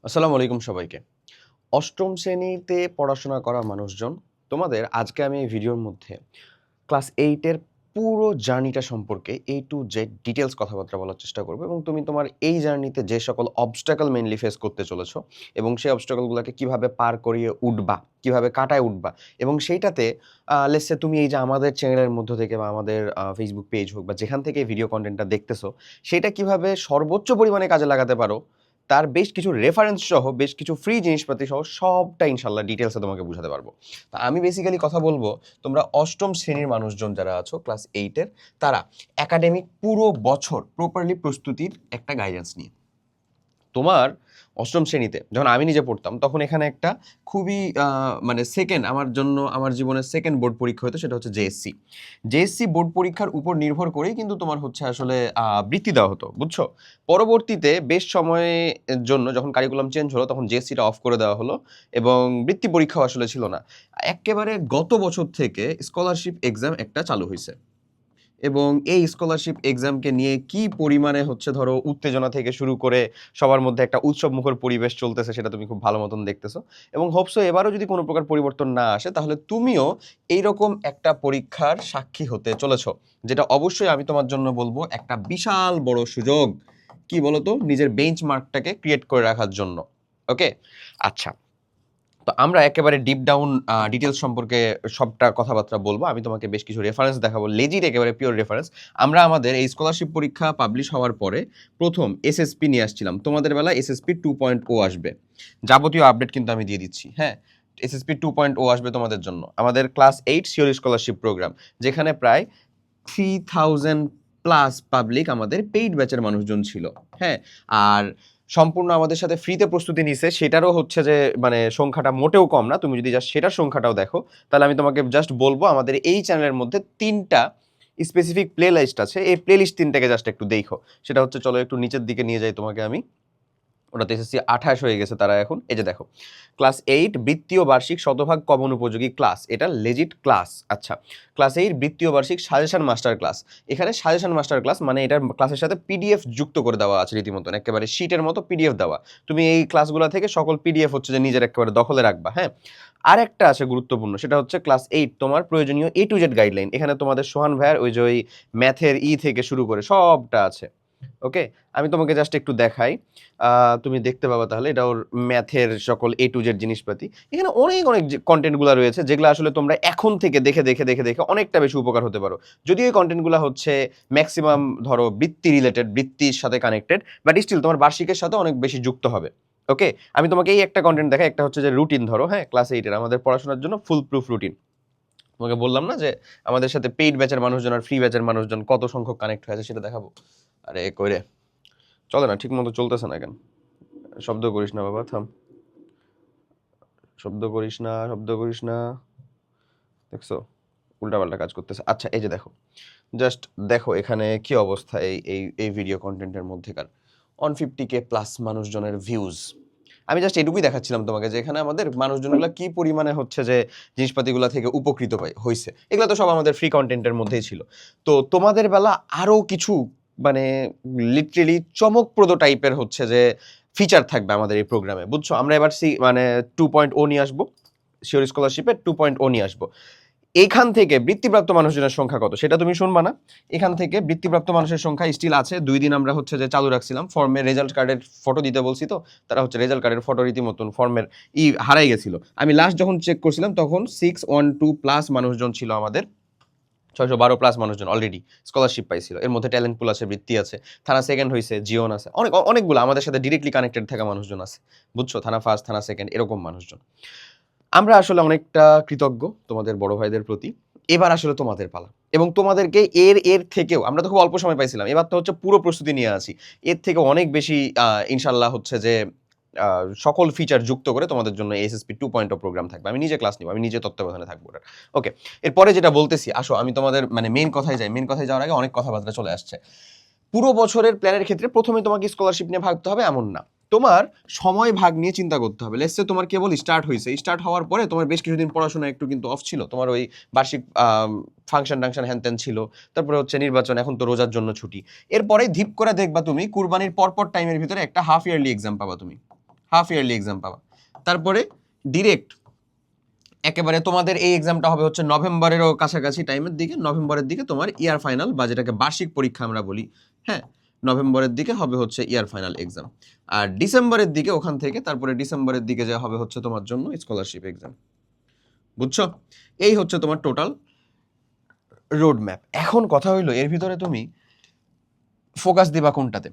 আসসালামু আলাইকুম সবাইকে। অষ্টম শ্রেণীতে পড়াশোনা করা মানুষজন, তোমাদের আজকে আমি এই ভিডিওর মধ্যে ক্লাস 8 এর পুরো জার্নিটা সম্পর্কে A to Z ডিটেইলস কথাবার্তা বলার চেষ্টা করব এবং তুমি তোমার এই জার্নিতে যে সকল অবস্ট্যাকল মেইনলি ফেস করতে চলেছো এবং সেই অবস্ট্যাকল গুলাকে কিভাবে পার করিয়ে উঠবা, কিভাবে কাটায় উঠবা এবং সেইটাতে লেটস সে তুমি এই যে আমাদের চ্যানেলের মধ্য থেকে বা আমাদের Facebook পেজ হোক বা যেখান থেকে ভিডিও কনটেন্টটা দেখতেছো, সেটা কিভাবে সর্বোচ্চ পরিমাণে কাজে লাগাতে পারো তার বেশ কিছু রেফারেন্স সহ বেশ কিছু ফ্রি জিনিসপাতি সহ সবটা ইনশাআল্লাহ ডিটেইলসে তোমাকে বুঝাতে পারবো। তা আমি বেসিক্যালি কথা বলবো তোমরা অষ্টম শ্রেণীর মানুষজন যারা আছো ক্লাস 8 এর, তারা একাডেমিক পুরো বছর প্রপারলি প্রস্তুতির একটা গাইডেন্স নিয়ে। তোমার অষ্টম শ্রেণীতে যখন আমি নিজে পড়তাম তখন এখানে একটা খুবই মানে সেকেন্ড আমার জন্য আমার জীবনের সেকেন্ড বোর্ড পরীক্ষা হতো, সেটা হচ্ছে জেএসসি। জেএসসি বোর্ড পরীক্ষার উপর নির্ভর করেই কিন্তু তোমার হচ্ছে আসলে বৃত্তি দেওয়া হতো, বুঝছো? পরবর্তীতে বেশ সময়ের জন্য যখন কারিকুলাম চেঞ্জ হলো তখন জেএসসিটা অফ করে দেওয়া হলো এবং বৃত্তি পরীক্ষাও আসলে ছিল না। একেবারে গত বছর থেকে স্কলারশিপ এক্সাম একটা চালু হয়েছে এবং এই স্কলারশিপ এক্সামকে নিয়ে কি পরিমাণে হচ্ছে ধরো উত্তেজনা থেকে শুরু করে সবার মধ্যে একটা উৎসবমুখর পরিবেশ চলতেছে সেটা তুমি খুব ভালো মতন দেখতেছো এবং হোপসো এবারও যদি কোনো প্রকার পরিবর্তন না আসে তাহলে তুমিও এইরকম একটা পরীক্ষার সাক্ষী হতে চলেছো, যেটা অবশ্যই আমি তোমার জন্য বলবো একটা বিশাল বড় সুযোগ। কি বলতো, নিজের বেঞ্চমার্কটাকে ক্রিয়েট করে রাখার জন্য। ওকে, আচ্ছা, তো আমরা একেবারে ডিপ ডাউন ডিটেলস সম্পর্কে সবটা কথাবার্তা বলবো। আমি তোমাকে বেশ কিছু রেফারেন্স দেখাবো, লেজিট একেবারে পিওর রেফারেন্স। আমরা আমাদের এই স্কলারশিপ পরীক্ষা পাবলিশ হওয়ার পরে প্রথম এসএসপি নিয়ে আসছিলাম, তোমাদের বেলা এসএসপি 2.0 আসবে, যাবতীয় আপডেট কিন্তু আমি দিয়ে দিচ্ছি। হ্যাঁ, এসএসপি 2.0 আসবে তোমাদের জন্য, আমাদের ক্লাস 8 সিওর স্কলারশিপ প্রোগ্রাম, যেখানে প্রায় 3000 প্লাস পাবলিক আমাদের পেইড ব্যাচের মানুষজন ছিল। হ্যাঁ, আর সম্পূর্ণ আমাদের সাথে ফ্রিতে প্রস্তুতি নিছে, সেটারও হচ্ছে যে মানে সংখ্যাটা মোটেও কম না। তুমি যদি জাস্ট সেটার সংখ্যাটাও দেখো তাহলে আমি তোমাকে জাস্ট বলবো আমাদের এই চ্যানেলের মধ্যে 3টা স্পেসিফিক প্লে লিস্ট আছে, এই প্লে লিস্ট 3টাকে জাস্ট একটু দেখো। সেটা হচ্ছে, চলো একটু নিচের দিকে নিয়ে যাই তোমাকে আমি। ওটাতে এসএসসি 28 হয়ে গেছে তারা এখন। এই যে দেখো, ক্লাস 8 বৃত্তীয় বার্ষিক শতভাগ কমন উপযোগী ক্লাস, এটা লেজিট ক্লাস। আচ্ছা, ক্লাস 8 বৃত্তীয় বার্ষিক সাজেশন মাস্টার ক্লাস। এখানে সাজেশন মাস্টার ক্লাস মানে এটার ক্লাসের সাথে পিডিএফ যুক্ত করে দেওয়া আছে, রীতিমতন একেবারে শীটের মতো পিডিএফ দেওয়া। তুমি এই ক্লাসগুলো থেকে সকল পিডিএফ হচ্ছে যে নিজের একেবারে দখলে রাখবা। হ্যাঁ, আরেকটা আছে গুরুত্বপূর্ণ, সেটা হচ্ছে ক্লাস 8 তোমার প্রয়োজনীয় A to Z গাইডলাইন। এখানে তোমাদের সোহান ভাইয়ার ওই যে ওই ম্যাথের থেকে শুরু করে সবটা আছে। ওকে, আমি তোমাকে জাস্ট একটু দেখাই, তুমি দেখতে পাবা তাহলে এটা ওর ম্যাথের সকল A to Z জিনিসপাতি। এখানে অনেক অনেক কন্টেন্টগুলো রয়েছে যেগুলো আসলে তোমরা এখন থেকে দেখে দেখে দেখে দেখে অনেকটা বেশি উপকার হতে পারো। যদিও এই কন্টেন্টগুলো হচ্ছে ম্যাক্সিমাম ধরো বৃত্তি রিলেটেড, বৃত্তির সাথে কানেক্টেড, বাট স্টিল তোমার বার্ষিকের সাথে অনেক বেশি যুক্ত হবে। ওকে, আমি তোমাকে এই একটা কন্টেন্ট দেখাই, একটা হচ্ছে যে রুটিন ধরো। হ্যাঁ, ক্লাস 8 এর আমাদের পড়াশোনার জন্য ফুল প্রুফ রুটিন। তোমাকে বললাম না যে আমাদের সাথে পেইড ব্যাচের মানুষজন আর ফ্রি ব্যাচের মানুষজন কত সংখ্যক কানেক্ট হয়েছে সেটা দেখাবো। আরে কইরে চলে না, ঠিক মতো চলতেছে না কেন? শব্দ করিস না বাবা, থাম। শব্দ করিস না, শব্দ করিস না। দেখছো, উল্টাপাল্টা কাজ করতেছে। আচ্ছা, এই যে দেখো, জাস্ট দেখো এখানে কি অবস্থা এই এই এই ভিডিও কন্টেন্টের মধ্যেকার 150K প্লাস মানুষজনের ভিউজ। আমি জাস্ট এটুকুই দেখাচ্ছিলাম তোমাকে যে এখানে আমাদের মানুষজনগুলো কি পরিমাণে হচ্ছে যে জিনিসপাতিগুলো থেকে উপকৃত হয়েছে। এগুলো তো সব আমাদের ফ্রি কন্টেন্টের মধ্যেই ছিল। তো তোমাদের বেলা আরও কিছু মানে লিটারেলি চমকপ্রদ টাইপের হচ্ছে যে ফিচার থাকবে আমাদের এই প্রোগ্রামে, বুঝছো? আমরা এবার মানে 2.0 নিয়ে আসবো, শিওর স্কলারশিপের 2.0 নিয়ে আসবো। এখান থেকে বৃত্তিপ্রাপ্ত মানুষজনের সংখ্যা কত সেটা তুমি শুনবা না। এখান থেকে বৃত্তিপ্রাপ্ত মানুষের সংখ্যা স্টিল আছে। 2 দিন আমরা হচ্ছে যে চালু রাখছিলাম, ফর্মে রেজাল্ট কার্ডের ফটো দিতে বলছি, তো তারা হচ্ছে রেজাল্ট কার্ডের ফটো রীতিমতন ফর্মের হারাই গেছিল। আমি লাস্ট যখন চেক করছিলাম তখন 612 প্লাস মানুষজন ছিল আমাদের, 612 প্লাস মানুষজন অলরেডি স্কলারশিপ পাইছিল। এর মধ্যে ট্যালেন্ট পুল আছে, বৃত্তি আছে, থানা সেকেন্ড হয়েছে, জিওন আছে, অনেকগুলো আমাদের সাথে ডিরেক্টলি কানেক্টেড থাকা মানুষজন আছে, বুঝছো? থানা ফার্স্ট, থানা সেকেন্ড, এরকম মানুষজন। আমরা আসলে অনেকটা কৃতজ্ঞ তোমাদের বড় ভাইদের প্রতি। এবার আসলে তোমাদের পালা এবং তোমাদেরকে এর এর থেকেও, আমরা তো খুব অল্প সময় পাইছিলাম, এবার তো হচ্ছে পুরো প্রস্তুতি নিয়ে আছি, এর থেকে অনেক বেশি ইনশাল্লাহ হচ্ছে যে সকল ফিচার যুক্ত করে তোমাদের জন্য এসএসপি 2.0 প্রোগ্রাম থাকবে। আমি নিজে ক্লাস নিব, আমি নিজে তত্ত্বাবধানে থাকবো। ওকে, এরপরে যেটা বলতেছি, আসো আমি তোমাদের মানে মেইন কথায় যাই। মেইন কথায় যাওয়ার আগে অনেক কথাবার্তা চলে আসছে। পুরো বছরের প্ল্যানের ক্ষেত্রে প্রথমে তোমাকে স্কলারশিপ নিয়ে ভাবতে হবে এমন না, তোমার সময় ভাগ নিয়ে চিন্তা করতে হবে। লেটস সে তোমার কেবল স্টার্ট হয়েছে, স্টার্ট হওয়ার পরে তোমার বেশ কিছুদিন পড়াশোনা একটু কিন্তু অফ ছিল, তোমার ওই বার্ষিক ফাংশন টাংশন হ্যান ত্যান ছিল, তারপরে হচ্ছে নির্বাচন, এখন তো রোজার জন্য ছুটি। এরপরে ধীপ করে দেখবা তুমি কুরবানির পরপর টাইমের ভিতরে একটা হাফ ইয়ারলি এক্সাম পাবা তুমি। হাফ ইয়ারলি এক্সাম পাবা। তারপরে ডিরেক্ট একেবারে তোমাদের এই এক্সামটা হবে হচ্ছে নভেম্বরেরও কাছাকাছি টাইমের দিকে, নভেম্বরের দিকে তোমার ইয়ার ফাইনাল বা যেটাকে বার্ষিক পরীক্ষা আমরা বলি, হ্যাঁ, নভেম্বরের দিকে হবে হচ্ছে ইয়ার ফাইনাল এক্সাম। আর ডিসেম্বরের দিকে ওখান থেকে তারপরে ডিসেম্বরের দিকে যা হবে হচ্ছে তোমার জন্য স্কলারশিপ এক্সাম। বুঝছো? এই হচ্ছে তোমার টোটাল রোড ম্যাপ। এখন কথা হইলো এর ভিতরে তুমি ফোকাস দিবা কোনটাতে?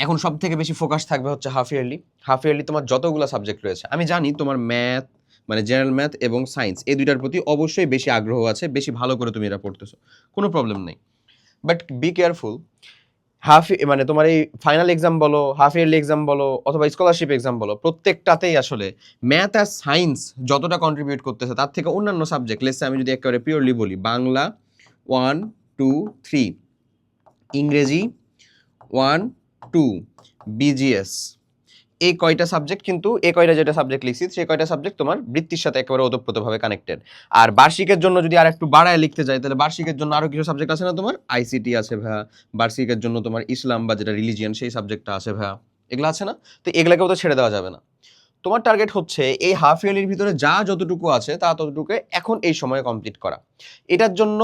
এখন সব থেকে বেশি ফোকাস থাকবে হচ্ছে হাফ ইয়ারলি। হাফ ইয়ারলি তোমার যতগুলো সাবজেক্ট রয়েছে, আমি জানি তোমার ম্যাথ মানে জেনারেল ম্যাথ এবং সায়েন্স এই দুইটার প্রতি অবশ্যই বেশি আগ্রহ আছে, বেশি ভালো করে তুমি এটা পড়তেছো, কোনো প্রবলেম নেই। বাট বি কেয়ারফুল, মানে তোমার এই ফাইনাল এক্সাম বলো, হাফ ইয়ারলি এক্সাম বলো অথবা স্কলারশিপ এক্সাম বলো, প্রত্যেকটাতেই আসলে ম্যাথ আর সায়েন্স যতটা কন্ট্রিবিউট করতেছে তার থেকে অন্যান্য সাবজেক্ট, লেটস সে আমি যদি একেবারে পিওরলি বলি, বাংলা 1 2 3, ইংরেজি 1 2, বিজিএস, এই কয়টা সাবজেক্ট কিন্তু এই কয়টা যেটা সাবজেক্ট লিখছি সেই কয়টা সাবজেক্ট তোমার বৃত্তির সাথে একেবারে ওতপ্রোতভাবে কানেক্টেড। আর বার্ষিকের জন্য যদি আর একটু বাড়ায় লিখতে যাই তাহলে বার্ষিকের জন্য আরো কিছু সাবজেক্ট আছে না, তোমার আইসিটি আছে ভাইয়া, বার্ষিকের জন্য তোমার ইসলাম বা যেটা রিলিজিয়ান সেই সাবজেক্টটা আছে ভাইয়া, এগুলো আছে না? তো এগুলাকেও তো ছেড়ে দেওয়া যাবে না। তোমার টার্গেট হচ্ছে এই হাফ ইয়ারলির ভিতরে যা যতটুকু আছে তা ততটুকু এখন এই সময়ে কমপ্লিট করা। এটার জন্য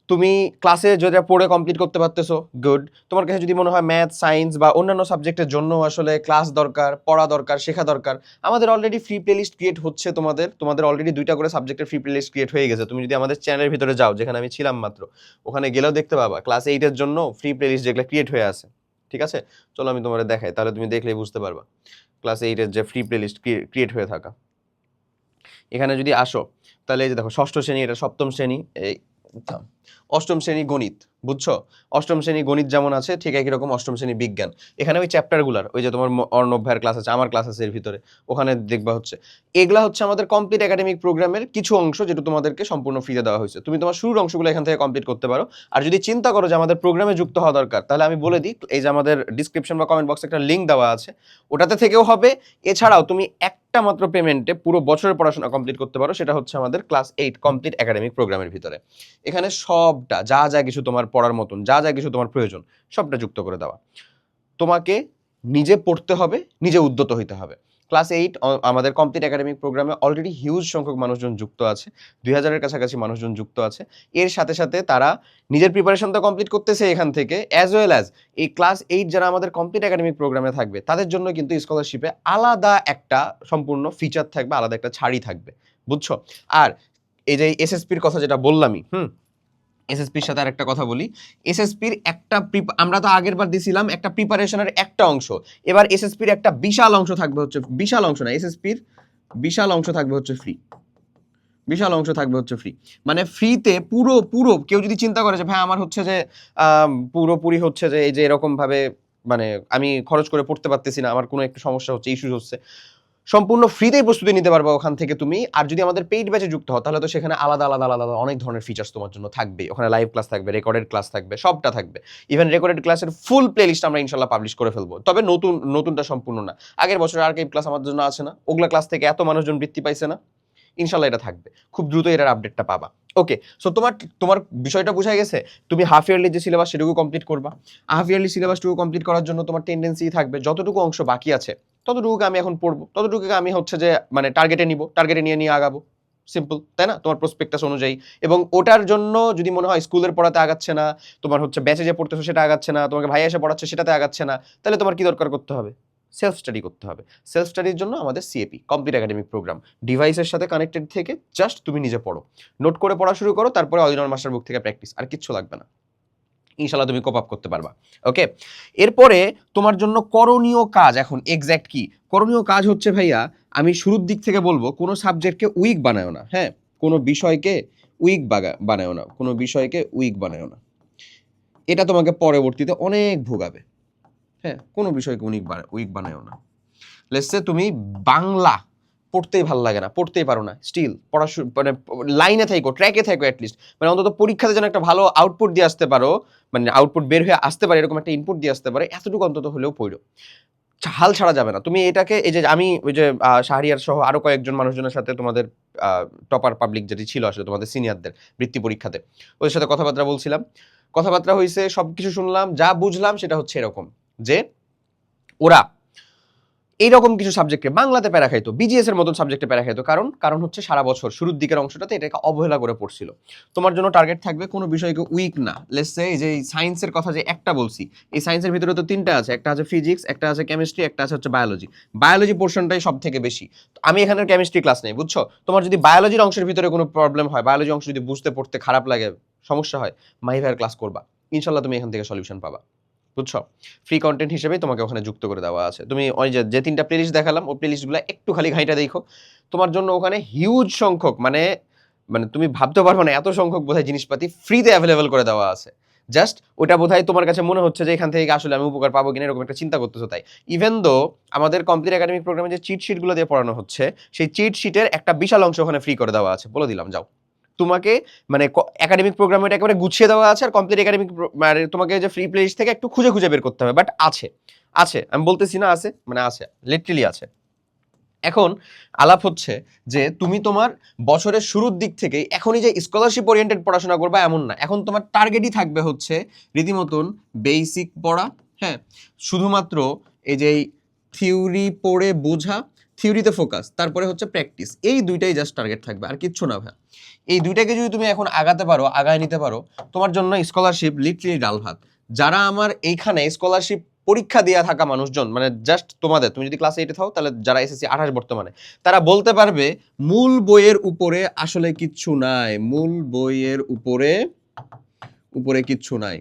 তুমি ক্লাসে যেটা পড়ে কমপ্লিট করতে পারতেছো, গুড। তোমার কাছে যদি মনে হয় ম্যাথ সায়েন্স বা অন্যান্য সাবজেক্টের জন্য আসলে ক্লাস দরকার, পড়া দরকার, শেখা দরকার, আমাদের অলরেডি ফ্রি প্লেলিস্ট ক্রিয়েট হচ্ছে। তোমাদের অলরেডি 2টা করে সাবজেক্টের ফ্রি প্লেলিস্ট ক্রিয়েট হয়ে গেছে। তুমি যদি আমাদের চ্যানেলের ভিতরে যাও, যেখানে আমি ছিলাম মাত্র, ওখানে গেলেও দেখতে পাবা ক্লাস 8-এর জন্য ফ্রি প্লেলিস্ট যেগুলো ক্রিয়েট হয়ে আছে। ঠিক আছে, চলো আমি তোমাদের দেখাই, তাহলে তুমি দেখলেই বুঝতে পারবা ক্লাস 8-এর যে ফ্রি প্লেলিস্ট ক্রিয়েট হয়ে থাকা। এখানে যদি আসো তাহলে এই যে দেখো, ষষ্ঠ শ্রেণী, এটা সপ্তম শ্রেণী, এই অষ্টম শ্রেণী গণিত, বুঝছো? অষ্টম শ্রেণী গণিত যেমন আছে ঠিক একই রকম অষ্টম শ্রেণী বিজ্ঞান। এখানে ওই চ্যাপ্টারগুলার, ওই যে তোমার অর্ণব ভাইয়ের ক্লাস আছে, আমার ক্লাস আছে এর ভিতরে, ওখানে দেখবা হচ্ছে এগুলা হচ্ছে আমাদের কমপ্লিট একাডেমিক প্রোগ্রামের কিছু অংশ যেটা তোমাদেরকে সম্পূর্ণ ফ্রিতে দেওয়া হয়েছে। তুমি তোমার শুরুর অংশগুলো এখান থেকে কমপ্লিট করতে পারো। আর যদি চিন্তা করো যে আমাদের প্রোগ্রামে যুক্ত হওয়া দরকার, তাহলে আমি বলে দিই, এই যে আমাদের ডিসক্রিপশন বা কমেন্ট বক্সে একটা লিঙ্ক দেওয়া আছে, ওটাতে থেকেও হবে। এছাড়াও তুমি একটা মাত্র পেমেন্টে পুরো বছরের পড়াশোনা কমপ্লিট করতে পারো, সেটা হচ্ছে আমাদের ক্লাস 8 কমপ্লিট একাডেমিক প্রোগ্রামের ভিতরে। এখানে সবটা যা যা কিছু তোমার পড়ার মতন, যা যা কিছু তোমার প্রয়োজন, সবটা যুক্ত করে দেওয়া। তোমাকে নিজে পড়তে হবে, নিজে উদ্যত হইতে হবে। ক্লাস 8 আমাদের কমপ্লিট একাডেমিক প্রোগ্রামে অলরেডি হিউজ সংখ্যক মানুষজন যুক্ত আছে, 2000-এর কাছাকাছি মানুষজন যুক্ত আছে। এর সাথে সাথে তারা নিজের প্রিপারেশন তো কমপ্লিট করতেছে এখান থেকে, অ্যাজ ওয়েল অ্যাজ এই ক্লাস 8 যারা আমাদের কমপ্লিট একাডেমিক প্রোগ্রামে থাকবে তাদের জন্য কিন্তু স্কলারশিপে আলাদা একটা সম্পূর্ণ ফিচার থাকবে, আলাদা একটা ছাড়ই থাকবে, বুঝছো? আর এই যে এসএসপির কথা যেটা বললামই, এসএসপির সাথে আর একটা কথা বলি, এসএসপির একটা আমরা তো আগের বার দিছিলাম একটা প্রিপারেশনের একটা অংশ, এবার এসএসপির একটা বিশাল অংশ থাকবে হচ্ছে, বিশাল অংশ না, এসএসপির বিশাল অংশ থাকবে হচ্ছে ফ্রি, বিশাল অংশ থাকবে হচ্ছে ফ্রি। মানে ফ্রিতে পুরো পুরো কেউ যদি চিন্তা করে যে ভাই আমার হচ্ছে যে পুরোপুরি হচ্ছে যে এই যে এরকম ভাবে মানে আমি খরচ করে পড়তে পারতেছি না, আমার কোনো একটা সমস্যা হচ্ছে, ইস্যুস হচ্ছে, সম্পূর্ণ ফ্রিতেই প্রস্তুতি নিতে পারবো ওখান থেকে তুমি। আর যদি আমাদের পেইড ব্যাচে যুক্ত হও তাহলে তো সেখানে আলাদা আলাদা আলাদা আলাদা অনেক ধরনের ফিচার্স তোমার জন্য থাকবে। ওখানে লাইভ ক্লাস থাকবে, রেকর্ডেড ক্লাস থাকবে, সবটা থাকবে। ইভেন রেকর্ডেড ক্লাসের ফুল প্লেলিস্ট আমরা ইনশাল্লাহ পাবলিশ করে ফেলবো, তবে নতুনটা সম্পূর্ণ না। আগের বছর আর্কাইভ ক্লাস আমাদের জন্য আছে না, ওগুলা ক্লাস থেকে এত মানুষজন বৃত্তি পাইছে না, ইনশাল্লাহ এটা থাকবে, খুব দ্রুত এটার আপডেটটা পাবা। ওকে, সো তোমার বিষয়টা বোঝা গেছে। তুমি হাফ ইয়ারলি যে সিলেবাস সেটুকু কমপ্লিট করবা। হাফ ইয়ারলি সিলেবাসটুকু কমপ্লিট করার জন্য তোমার টেন্ডেন্সি থাকবে যতটুকু অংশ বাকি আছে ততটুকুকে আমি এখন পড়বো, ততটুকুকে আমি হচ্ছে যে মানে টার্গেটে নিয়ে আগাবো, সিম্পল, তাই না? তোমার প্রসপেক্টাস অনুযায়ী। এবং ওটার জন্য যদি মনে হয় স্কুলের পড়াতে আগাচ্ছে না, তোমার হচ্ছে ব্যাচে যে পড়তেছো সেটা আগাচ্ছে না, তোমাকে ভাই এসে পড়াচ্ছে সেটাতে আগাচ্ছে না, তাহলে তোমার কি দরকার করতে হবে? সেলফ স্টাডি করতে হবে। সেলফ স্টাডির জন্য আমাদের সিএপি কমপ্লিট একাডেমিক প্রোগ্রাম, ডিভাইসের সাথে কানেক্টেড থেকে জাস্ট তুমি নিজে পড়ো, নোট করে পড়া শুরু করো, তারপরে অরিজিনাল মাস্টার বুক থেকে প্র্যাকটিস, আর কিচ্ছু লাগবে না, ইনশাল্লাহ তুমি কোপ আপ করতে পারবা। ওকে, এরপরে তোমার জন্য করণীয় কাজ এখন এক্স্যাক্ট কি? করণীয় কাজ হচ্ছে ভাইয়া, আমি শুরুর দিক থেকে বলবো, কোনো সাবজেক্টকে উইক বানায়ো না, হ্যাঁ, কোনো বিষয়কে উইক বানায়ো না, কোনো বিষয়কে উইক বানায়ো না, এটা তোমাকে পরবর্তীতে অনেক ভোগাবে। হ্যাঁ, কোনো বিষয়কে উইক বানায়ও না। লেটস সে তুমি বাংলা পড়তেই ভালো লাগে না, পড়তেই পারো না, স্টিল মানে লাইনে থাকো, ট্র্যাকে থাকো অ্যাটলিস্ট, মানে অন্তত পরীক্ষাতে যেন একটা ভালো আউটপুট দিয়ে আসতে পারো, মানে আউটপুট বের হয়ে আসতে পারে এরকম একটা ইনপুট দিয়ে আসতে পারে, এতটুকু অন্তত হলেও পড়ো, হাল ছাড়া যাবে না। তুমি এটাকে, এই যে আমি ওই যে শাহরিয়ার সহ আরো কয়েকজন মানুষজনের সাথে, তোমাদের টপার পাবলিক যেটি ছিল আসলে তোমাদের সিনিয়রদের বৃত্তি পরীক্ষাতে, ওদের সাথে কথাবার্তা বলছিলাম, কথাবার্তা হয়েছে, সবকিছু শুনলাম, যা বুঝলাম সেটা হচ্ছে এরকম যে ওরা এইরকম কিছু সাবজেক্টে বাংলাতে প্যারা খাইতো, বিজিএস এর মতন সাবজেক্টে প্যারা খাইতো। কারণ হচ্ছে সারা বছর শুরুর দিকের অংশটাতে এটাকে অবহেলা করে পড়ছিল। তোমার জন্য টার্গেট থাকবে কোনো বিষয়কে উইক না, লেটস সে এই যে সায়েন্সের কথা যে একটা বলছি, এই সায়েন্সের ভিতরে তো তিনটা আছে, একটা আছে ফিজিক্স, একটা আছে কেমিস্ট্রি, একটা আছে হচ্ছে বায়োলজি। বায়োলজি পোর্শনটাই সব থেকে বেশি। আমি এখানে কেমিস্ট্রি ক্লাস নেই, বুঝছো? তোমার যদি বায়োলজির অংশের ভিতরে কোনো প্রবলেম হয়, বায়োলজি অংশ যদি বুঝতে পড়তে খারাপ লাগে, সমস্যা হয়, মাহি ভাইয়ের ক্লাস করবা, ইনশাল্লাহ তুমি এখান থেকে সলিউশন পাবা, বুঝছো? ফ্রি কন্টেন্ট হিসেবেই তোমাকে ওখানে যুক্ত করে দেওয়া আছে। তুমি ওই যে তিনটা প্লেলিস্ট দেখালাম, ওই প্লেলিস্টগুলো একটু খালি ঘাইটা দেখো, তোমার জন্য ওখানে হিউজ সংখ্যক, মানে মানে তুমি ভাবতে পারবে না এত সংখ্যক বোধহয় জিনিসপাতি ফ্রিতে অ্যাভেলেবল করে দেওয়া আছে। জাস্ট ওটা বোধহয় তোমার কাছে মনে হচ্ছে যে এখান থেকে আসলে আমি উপকার পাবো কিনা, এরকম একটা চিন্তা করতেছো তাই। ইভেন দো আমাদের কমপ্লিট একাডেমিক প্রোগ্রামে যে চিট শিটগুলো দিয়ে পড়ানো হচ্ছে, সেই চিট শিটের একটা বিশাল অংশ ওখানে ফ্রি করে দেওয়া আছে, বলে দিলাম যাও। তোমাকে মানে একাডেমিক প্রোগ্রামে এটা একেবারে গুছিয়ে দেওয়া আছে, আর কমপ্লিট একাডেমিক মানে তোমাকে যে ফ্রি প্লেলিস্ট থেকে একটু খুঁজে খুঁজে বের করতে হবে, বাট আছে, আছে, আমি বলতেছি না আছে, মানে আছে, লিটারালি আছে। এখন আলাপ হচ্ছে যে তুমি তোমার বছরের শুরুর দিক থেকেই এখনই যে স্কলারশিপ ওরিয়েন্টেড পড়াশোনা করবা এমন না। এখন তোমার টার্গেটই থাকবে হচ্ছে রীতিমতন বেসিক পড়া, হ্যাঁ, শুধুমাত্র এই যে থিওরি পড়ে বোঝা, থিওরিতে ফোকাস, তারপরে হচ্ছে প্র্যাকটিস, এই দুইটাই জাস্ট টার্গেট থাকবে, আর কিচ্ছু না ভাই। এই দুইটাকে যদি তুমি এখন আগাতে পারো, আগায় নিতে পারো, তোমার জন্য স্কলারশিপ লিটারালি ডাল ভাত। যারা আমার এইখানে স্কলারশিপ পরীক্ষা দেওয়া থাকা মানুষজন, মানে জাস্ট তোমাদের, তুমি যদি ক্লাস 8-এ থাও তাহলে যারা এসএসসি 28 বর্তমানে, তারা বলতে পারবে মূল বইয়ের উপরে আসলে কিচ্ছু নাই, মূল বইয়ের উপরে উপরে কিচ্ছু নাই,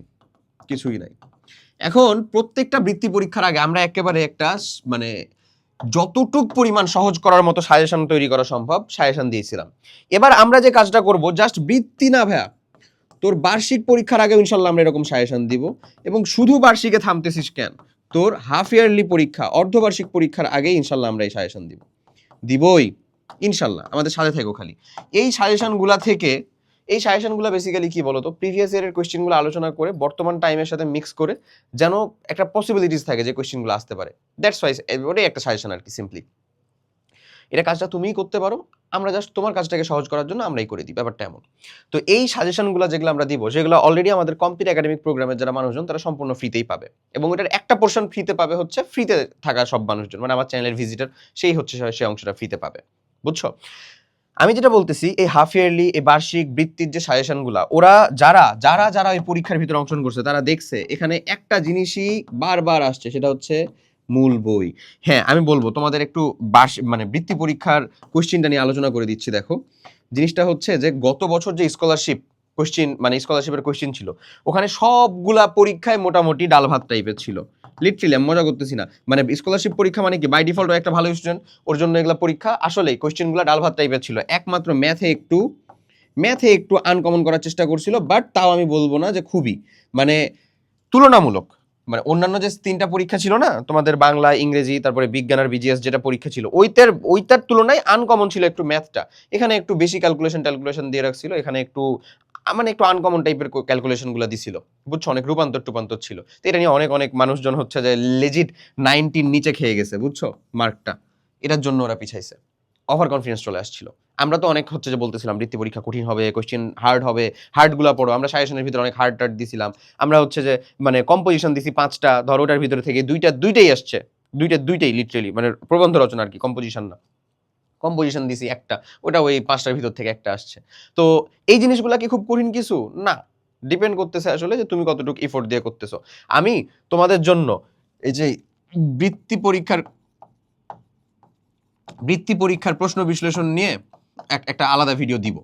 কিছুই নাই। এখন প্রত্যেকটা বৃত্তি পরীক্ষার আগে আমরা একেবারে একটা মানে যতটুক পরিমাণ সহজ করার মতো সাজেশন তৈরি করা সম্ভব সাজেশন দিয়েছিলাম। এবার আমরা যে কাজটা করব, জাস্ট বৃত্তি না ভাইয়া, তোর বার্ষিক পরীক্ষার আগে ইনশাল্লাহ আমরা এরকম সাজেশন দিব। এবং শুধু বার্ষিকে থামতেছিস কেন, তোর হাফ ইয়ারলি পরীক্ষা, অর্ধবার্ষিক পরীক্ষার আগে ইনশাল্লাহ আমরা এই সাজেশন দিবই ইনশাল্লাহ, আমাদের সাথে থেকো খালি। এই সাজেশনগুলা থেকে, এই সাজেশনগুলো বেসিক্যালি কি বলতো, প্রিভিয়াস ইয়ারের কোয়েশ্চেনগুলো আলোচনা করে বর্তমান টাইমের সাথে মিক্স করে যেন একটা পসিবিলিটিস থাকে যে কোয়েশ্চেনগুলো আসতে পারে, দ্যাটস ওয়াই ওটাই একটা সাজেশন আর কি, সিম্পলি। এটা কাজটা তুমিই করতে পারো, আমরা জাস্ট তোমার কাজটাকে সহজ করার জন্য আমরাই করে দিই, ব্যাপারটা এমন। তো এই সাজেশনগুলো যেগুলো আমরা দিব, সেগুলো অলরেডি আমাদের কমপ্লিট একাডেমিক প্রোগ্রামের যারা মানুষজন তারা সম্পূর্ণ ফ্রিতেই পাবে। এবং এটার একটা পোর্শন ফ্রিতে পাবে হচ্ছে ফ্রিতে থাকা সব মানুষজন, মানে আমার চ্যানেলের ভিজিটার, সেই হচ্ছে সেই অংশটা ফ্রিতে পাবে, বুঝছো? আমি যেটা বলতেছি, এই হাফ ইয়ারলি, এই বার্ষিক বৃত্তির যে সাজেশনগুলা, ওরা যারা যারা যারা এই পরীক্ষার ভিতরে অংশগ্রহণ করছে তারা দেখছে এখানে একটা জিনিসই বারবার আসছে, সেটা হচ্ছে মূল বই। হ্যাঁ, আমি বলবো তোমাদের একটু মানে বৃত্তি পরীক্ষার কোশ্চিনটা নিয়ে আলোচনা করে দিচ্ছি। দেখো, জিনিসটা হচ্ছে যে গত বছর যে স্কলারশিপ কোশ্চিন, মানে স্কলারশিপের কোশ্চিন ছিল, ওখানে সবগুলা পরীক্ষায় মোটামুটি ডাল ভাত টাইপের ছিল। লিটারালি আমি মজা করতেছি না, মানে স্কলারশিপ পরীক্ষা মানে কি, বাই ডিফল্ট একটা ভালো স্টুডেন্ট, ওর জন্য এগুলা পরীক্ষা। আসলে কোশ্চেনগুলো ডাল ভাত টাইপের ছিল, একমাত্র ম্যাথে একটু আনকমন করার চেষ্টা করছিল, বাট তাও আমি বলবো না যে খুবই, মানে তুলনামূলক, মানে অন্যান্য যে তিনটা পরীক্ষা ছিল না তোমাদের, বাংলা, ইংরেজি, তারপরে বিজ্ঞান আর বিজিএস যেটা পরীক্ষা ছিল, ওইটার তুলনায় আনকমন ছিল একটু ম্যাথটা। এখানে একটু বেশি ক্যালকুলেশন দিয়ে রাখছিল, এখানে একটু মানে একটু আনকমন টাইপের ক্যালকুলেশনগুলো দিছিল, বুঝছো? অনেক রূপান্তর ছিল। তো এটা নিয়ে অনেক অনেক মানুষজন হচ্ছে যে লেজিট 90 নিচে খেয়ে গেছে, বুঝছো মার্কটা, এটার জন্য ওরা পিছাইছে, ওভার কনফিডেন্স চলে আসছিল। আমরা তো অনেক হচ্ছে যে বলতেছিলাম বৃত্তি পরীক্ষা কঠিন হবে, কোশ্চেন হার্ড হবে, হার্ডগুলো পড়ো, আমরা সাজেশনের ভিতরে অনেক হার্ড দিছিলাম। আমরা হচ্ছে যে মানে কম্পোজিশন দিছি 5টা, ধরো ওটার ভিতরে থেকে দুইটাই আসছে, দুইটাই লিটারেলি, মানে প্রবন্ধ রচনা আর কি, কম্পোজিশন না। কম্পোজিশন দিছি একটা, ওটা ওই 5টার ভিতর থেকে একটা আসছে। তো এই জিনিসগুলা কি খুব কঠিন কিছু না, ডিপেন্ড করতেছে আসলে যে তুমি কতটুকু এফোর্ট দিয়ে করতেছো। আমি তোমাদের জন্য এই যে বৃত্তি পরীক্ষার প্রশ্ন বিশ্লেষণ নিয়ে একটা আলাদা ভিডিও দিব,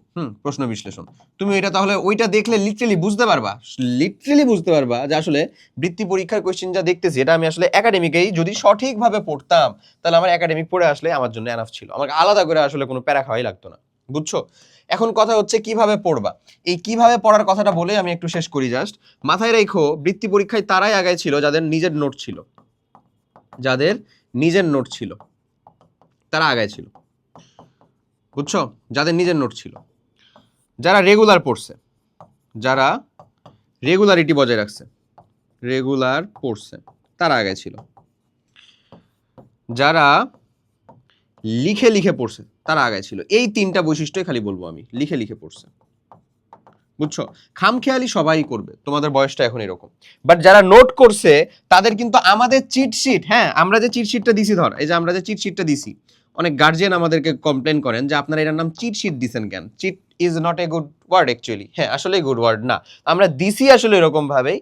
প্রশ্ন বিশ্লেষণ। তুমি এটা তাহলে ওইটা দেখলে লিটারালি বুঝতে পারবা যে আসলে বৃত্তি পরীক্ষার কোশ্চেন যা দেখতেছি, এটা আমি আসলে একাডেমিকেই যদি সঠিকভাবে পড়তাম, তাহলে আমার একাডেমিক পড়ে আসলে আমার জন্য এনাফ ছিল, আমাকে আলাদা করে আসলে কোনো প্যারা খাওয়াই লাগতো না, বুঝছো? এখন কথা হচ্ছে কিভাবে পড়বা। এই কিভাবে পড়ার কথাটা বলে আমি একটু শেষ করি। জাস্ট মাথায় রেখো, বৃত্তি পরীক্ষায় তারাই আগায় ছিল যাদের নিজের নোট ছিল, তারা আগায় ছিল, বুঝছো? যাদের নিজের নোট ছিল, যারা রেগুলার পড়ছে, যারা রেগুলারিটি বজায় রাখছে, রেগুলার পড়ছে, তারা আগে ছিল। যারা লিখে পড়ছে, তারা আগে ছিল। এই তিনটা বৈশিষ্ট্যই খালি বলবো আমি, লিখে পড়ছে, বুঝছো? খামখেয়ালি সবাই করবে, তোমাদের বয়সটা এখন এরকম। বাট যারা নোট করছে তাদের কিন্তু আমাদের চিটশিট, হ্যাঁ আমরা যে চিটশিটটা দিছি, ধর এই যে আমরা যে চিটশিটটা দিছি, অনেক গার্জিয়ান আমাদেরকে কমপ্লেন করেন যে আপনারা এটার নাম চিটশিট দিছেন কেন। Cheat is not a good word actually, হ্যাঁ আসলেই গুড ওয়ার্ড না। আমরা দিছি আসলে এরকম ভাবেই,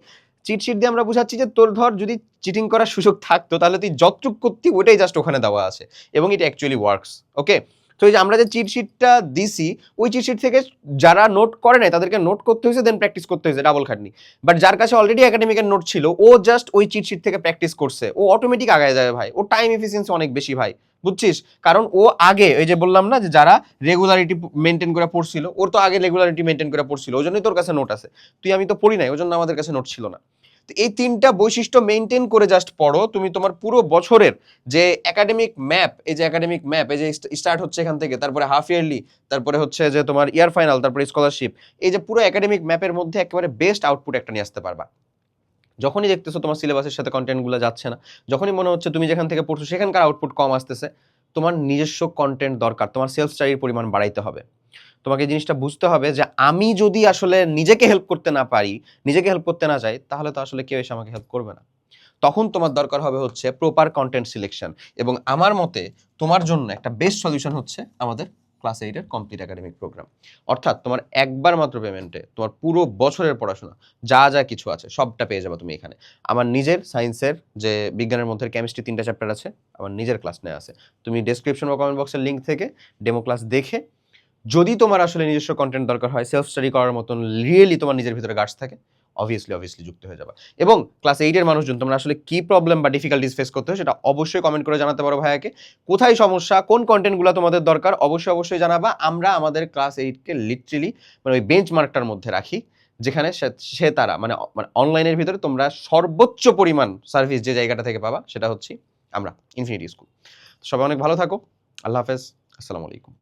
চিটশিট দিয়ে আমরা বুঝাচ্ছি যে তোর ধর যদি চিটিং করার সুযোগ থাকতো তাহলে তুই যতটুক করতি ওটাই জাস্ট ওখানে দেওয়া আছে, এবং ইট অ্যাকচুয়ালি ওয়ার্কস। ওকে, তো এই যে আমরা যে চিটশিটটা দিছি, ওই চিটশিট থেকে যারা নোট করে নাই তাদেরকে নোট করতে হয়েছে, দেন প্র্যাকটিস করতে হয়েছে, ডাবল খাটনি। বাট যার কাছে অলরেডি একাডেমিকের নোট ছিল, ও জাস্ট ওই চিটশিট থেকে প্র্যাকটিস করছে, ও অটোমেটিক আগায় যাবে ভাই, ও টাইম এফিসিয়েন্সি অনেক বেশি ভাই, বুঝছিস? কারণ ও আগে ওই যে বললাম না যে যারা রেগুলারিটি মেনটেন করে পড়ছিল, ওর তো আগে রেগুলারিটি মেনটেন করে পড়ছিল, ওই জন্যই তোর কাছে নোট আছে। তুই আমি তো পড়ি নাই, ওই জন্য আমাদের কাছে নোট ছিল না। তো এই তিনটা বৈশিষ্ট্য মেনটেন করে জাস্ট পড়ো, তুমি তোমার পুরো বছরের যে একাডেমিক ম্যাপ, এই যে একাডেমিক ম্যাপ, এই যে স্টার্ট হচ্ছে এখান থেকে, তারপরে হাফ ইয়ারলি, তারপরে হচ্ছে যে তোমার ইয়ার ফাইনাল, তারপরে স্কলারশিপ, এই যে পুরো একাডেমিক ম্যাপের মধ্যে একেবারে বেস্ট আউটপুট একটা নিয়ে আসতে পারবা। যখনই দেখতেছো তোমার সিলেবাসের সাথে কন্টেন্টগুলো যাচ্ছে না, যখনই মনে হচ্ছে তুমি যেখান থেকে পড়ছো সেখানকার আউটপুট কম আসতেছে, তোমার নিজস্ব কন্টেন্ট দরকার, তোমার সেলফ স্টাডির পরিমাণ বাড়াইতে হবে। তোমাকে এই জিনিসটা বুঝতে হবে যে আমি যদি আসলে নিজেকে হেল্প করতে না পারি, নিজেকে হেল্প করতে না চাই, তাহলে তো আসলে কেউ এসে আমাকে হেল্প করবে না। তখন তোমার দরকার হবে হচ্ছে প্রপার কন্টেন্ট সিলেকশন, এবং আমার মতে তোমার জন্য একটা বেস্ট সলিউশন হচ্ছে আমাদের ক্লাস 8 এর কমপ্লিট একাডেমিক প্রোগ্রাম। অর্থাৎ তোমার একবার মাত্র পেমেন্টে তোমার পুরো বছরের পড়াশোনা যা যা কিছু আছে সবটা পেয়ে যাবে তুমি এখানে। আমার নিজের সায়েন্সের যে বিজ্ঞানের মধ্যে কেমিস্ট্রি 3টা চ্যাপ্টার আছে, আমার নিজের ক্লাস নেওয়া আছে। তুমি ডেসক্রিপশন বা কমেন্ট বক্সের লিঙ্ক থেকে ডেমো ক্লাস দেখে, যদি তোমার আসলে নিজস্ব কন্টেন্ট দরকার হয়, সেলফ স্টাডি করার মতন রিয়েলি তোমার নিজের ভিতরে গার্ডস থাকে, অবভিয়াসলি যুক্ত হয়ে যাবে। এবং ক্লাস 8 এর মানুষজন তোমরা আসলে কি প্রবলেম বা ডিফিকাল্টিস ফেস করতে হয় সেটা অবশ্যই কমেন্ট করে জানাতে পারো ভাইয়াকে। কোথায় সমস্যা, কোন কন্টেন্টগুলো তোমাদের দরকার, অবশ্যই জানাবা। আমরা আমাদের ক্লাস 8কে লিটারেলি মানে ওই বেঞ্চমার্কটার মধ্যে রাখি, যেখানে সে তারা মানে অনলাইনের ভিতরে তোমরা সর্বোচ্চ পরিমাণ সার্ভিস যে জায়গাটা থেকে পাবা সেটা হচ্ছে আমরা ইনফিনিটি স্কুল। সবাই অনেক ভালো থাকো, আল্লাহ হাফেজ, আসসালামু আলাইকুম।